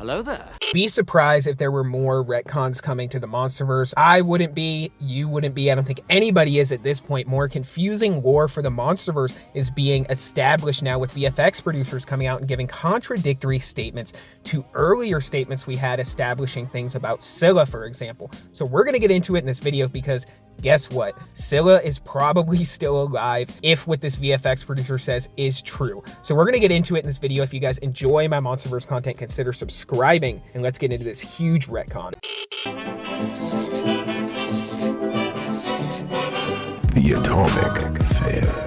Hello there. Be surprised if there were more retcons coming to the Monsterverse. I wouldn't be, you wouldn't be, I don't think anybody is at this point. More confusing lore for the Monsterverse is being established now, with VFX producers coming out and giving contradictory statements to earlier statements we had establishing things about Sila, for example. So we're gonna get into it in this video because guess what? Sila is probably still alive if what this VFX producer says is true. So we're gonna get into it in this video. If you guys enjoy my Monsterverse content, consider subscribing, and let's get into this huge retcon. The Atomic Fair.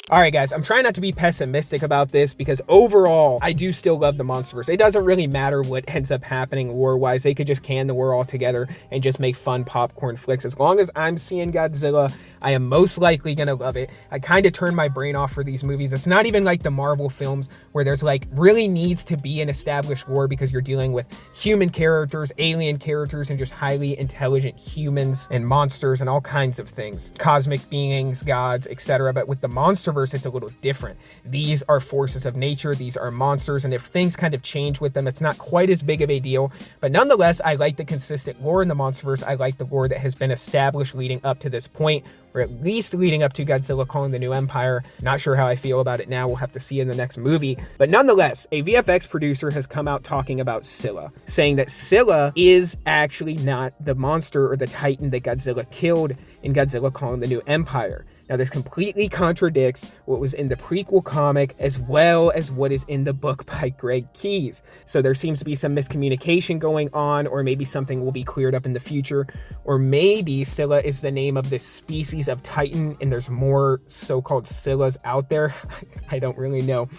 All right, guys, I'm trying not to be pessimistic about this because overall, I do still love the Monsterverse. It doesn't really matter what ends up happening lore-wise. They could just can the lore all together and just make fun popcorn flicks. As long as I'm seeing Godzilla, I am most likely gonna love it. I kind of turn my brain off for these movies. It's not even like the Marvel films where there's like really needs to be an established lore because you're dealing with human characters, alien characters, and just highly intelligent humans and monsters and all kinds of things. Cosmic beings, gods, etc. But with the Monsterverse, it's a little different. These are forces of nature, these are monsters, and if things kind of change with them, it's not quite as big of a deal. But nonetheless, I like the consistent lore in the Monsterverse. I like the lore that has been established leading up to this point, or at least leading up to Godzilla calling the new empire. Not sure how I feel about it now. We'll have to see in the next movie. But nonetheless, a VFX producer has come out talking about Sila, saying that Sila is actually not the monster or the titan that Godzilla killed in Godzilla calling the new empire. Now, this completely contradicts what was in the prequel comic as well as what is in the book by Greg Keyes. So there seems to be some miscommunication going on, or maybe something will be cleared up in the future. Or maybe Sila is the name of this species of titan and there's more so-called Silas out there. I don't really know.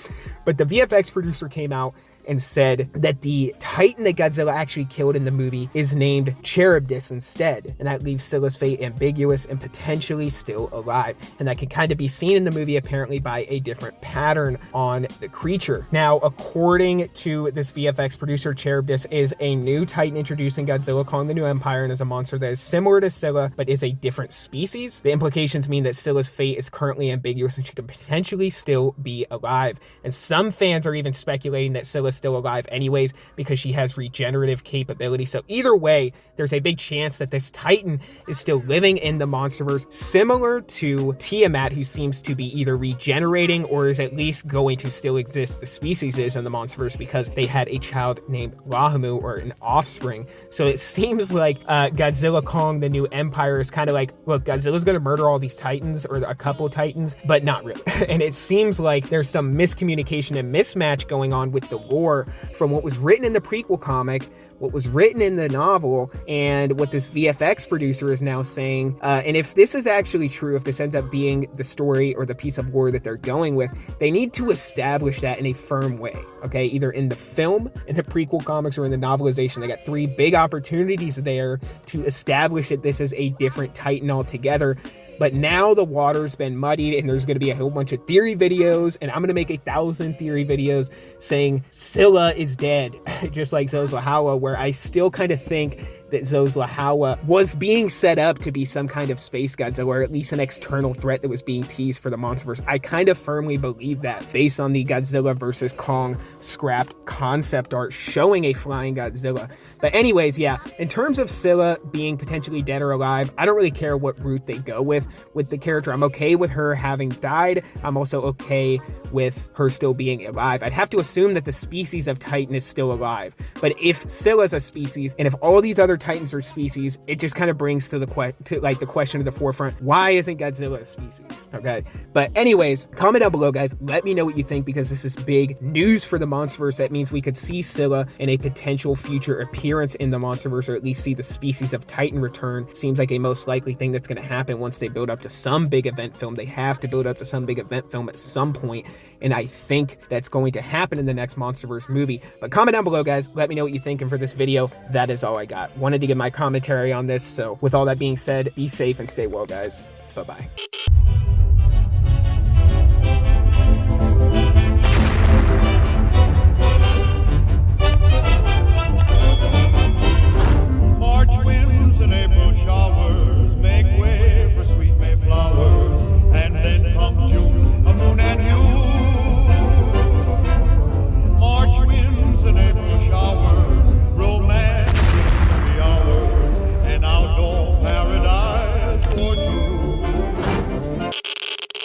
But the VFX producer came out and said that the titan that Godzilla actually killed in the movie is named Charybdis instead, and that leaves Sila's fate ambiguous and potentially still alive. And that can kind of be seen in the movie apparently by a different pattern on the creature. Now, according to this VFX producer, Charybdis is a new titan introduced in Godzilla calling the new empire and is a monster that is similar to Sila but is a different species. The implications mean that Sila's fate is currently ambiguous and she could potentially still be alive. And some fans are even speculating that Sila still alive anyways because she has regenerative capability. So either way, there's a big chance that this titan is still living in the Monsterverse, similar to Tiamat, who seems to be either regenerating or is at least going to still exist. The species is in the Monsterverse because they had a child named Lahamu, or an offspring. So it seems like Godzilla calling the new empire is kind of like, look, Godzilla's going to murder all these titans, or a couple titans, but not really. And it seems like there's some miscommunication and mismatch going on with the lore from what was written in the prequel comic, what was written in the novel, and what this VFX producer is now saying. And if this is actually true, if this ends up being the story or the piece of lore that they're going with, they need to establish that in a firm way, okay? Either in the film, in the prequel comics, or in the novelization. They got three big opportunities there to establish that this is a different titan altogether. But now the water's been muddied and there's going to be a whole bunch of theory videos, and I'm going to make 1,000 theory videos saying Sila is dead, just like Zoslahawa, where I still kind of think that Zoslahawa was being set up to be some kind of space Godzilla, or at least an external threat that was being teased for the Monsterverse. I kind of firmly believe that based on the Godzilla versus Kong scrapped concept art showing a flying Godzilla. But anyways, yeah, in terms of Sila being potentially dead or alive, I don't really care what route they go with the character. I'm okay with her having died. I'm also okay with her still being alive. I'd have to assume that the species of Titan is still alive. But if Sila's a species, and if all these other Titans are species, it just kind of brings to the question to the forefront, why isn't Godzilla a species? Okay, but anyways, comment down below, guys. Let me know what you think, because this is big news for the Monsterverse. That means we could see Sila in a potential future appearance in the Monsterverse, or at least see the species of Titan return. Seems like a most likely thing that's going to happen once they build up to some big event film. They have to build up to some big event film at some point, and I think that's going to happen in the next Monsterverse movie. But comment down below, guys. Let me know what you think, and for this video, that is all I got. Wanted to give my commentary on this, so with all that being said, be safe and stay well, guys. Bye-bye.